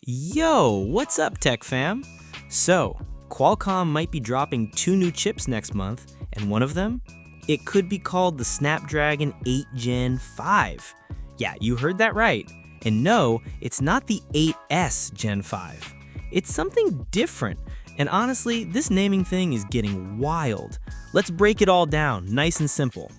Yo, what's up, Tech Fam? So, Qualcomm might be dropping two new chips next month, and one of them, it could be called the Snapdragon 8 Gen 5. Yeah, you heard that right. And no, it's not the 8S Gen 5. It's something different. And honestly, this naming thing is getting wild. Let's break it all down, nice and simple.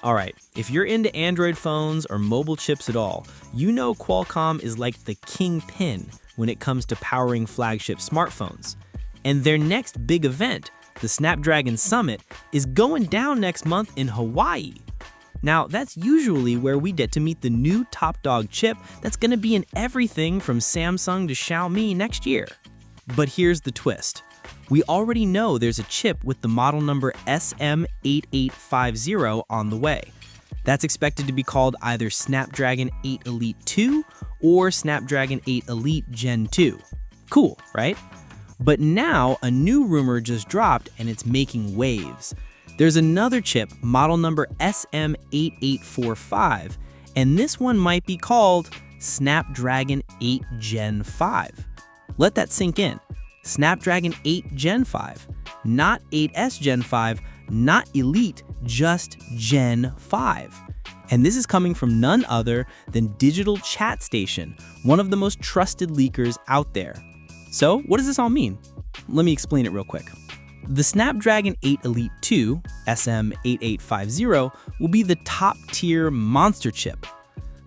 Alright, if you're into Android phones or mobile chips at all, you know Qualcomm is like the kingpin when it comes to powering flagship smartphones. And their next big event, the Snapdragon Summit, is going down next month in Hawaii. Now, that's usually where we get to meet the new top dog chip that's going to be in everything from Samsung to Xiaomi next year. But here's the twist. We already know there's a chip with the model number SM8850 on the way. That's expected to be called either Snapdragon 8 Elite 2 or Snapdragon 8 Elite Gen 2. Cool, right? But now a new rumor just dropped and it's making waves. There's another chip, model number SM8845, and this one might be called Snapdragon 8 Gen 5. Let that sink in. Snapdragon 8 Gen 5, not 8S Gen 5, not Elite, just Gen 5. And this is coming from none other than Digital Chat Station, one of the most trusted leakers out there. So, what does this all mean? Let me explain it real quick. The Snapdragon 8 Elite 2, SM8850, will be the top-tier monster chip.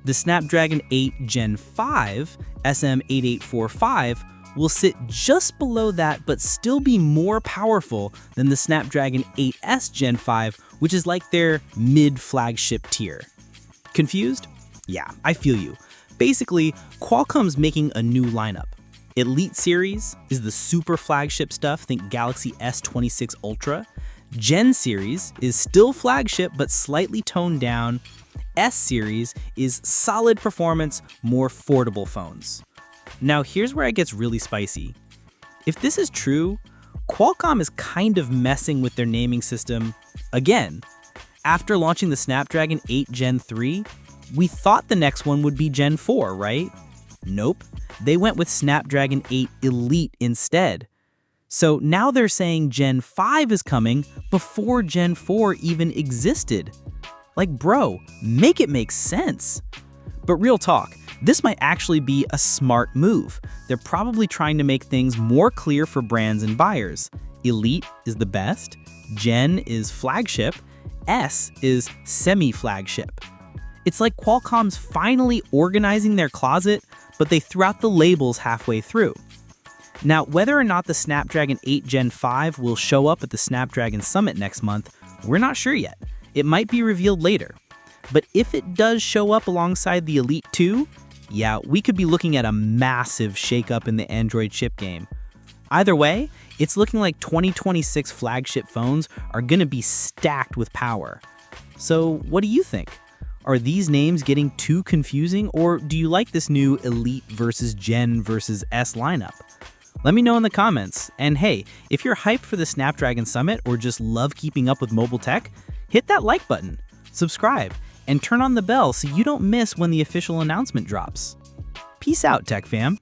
The Snapdragon 8 Gen 5, SM8845, will sit just below that but still be more powerful than the Snapdragon 8S Gen 5, which is like their mid-flagship tier. Confused? Yeah, I feel you. Basically, Qualcomm's making a new lineup. Elite series is the super flagship stuff, think Galaxy S26 Ultra. Gen series is still flagship but slightly toned down. S series is solid performance, more affordable phones. Now here's where it gets really spicy. If this is true, Qualcomm is kind of messing with their naming system again. After launching the Snapdragon 8 Gen 3, we thought the next one would be Gen 4, right? Nope, they went with Snapdragon 8 Elite instead. So now they're saying Gen 5 is coming before Gen 4 even existed. Like, bro, make it make sense. But real talk, this might actually be a smart move. They're probably trying to make things more clear for brands and buyers. Elite is the best, Gen is flagship, S is semi-flagship. It's like Qualcomm's finally organizing their closet, but they threw out the labels halfway through. Now, whether or not the Snapdragon 8 Gen 5 will show up at the Snapdragon Summit next month, we're not sure yet. It might be revealed later. But if it does show up alongside the Elite 2, yeah, we could be looking at a massive shakeup in the Android chip game. Either way, it's looking like 2026 flagship phones are going to be stacked with power. So what do you think? Are these names getting too confusing, or do you like this new Elite versus Gen versus S lineup? Let me know in the comments. And hey, if you're hyped for the Snapdragon Summit or just love keeping up with mobile tech, hit that like button, subscribe, and turn on the bell so you don't miss when the official announcement drops. Peace out, Tech Fam.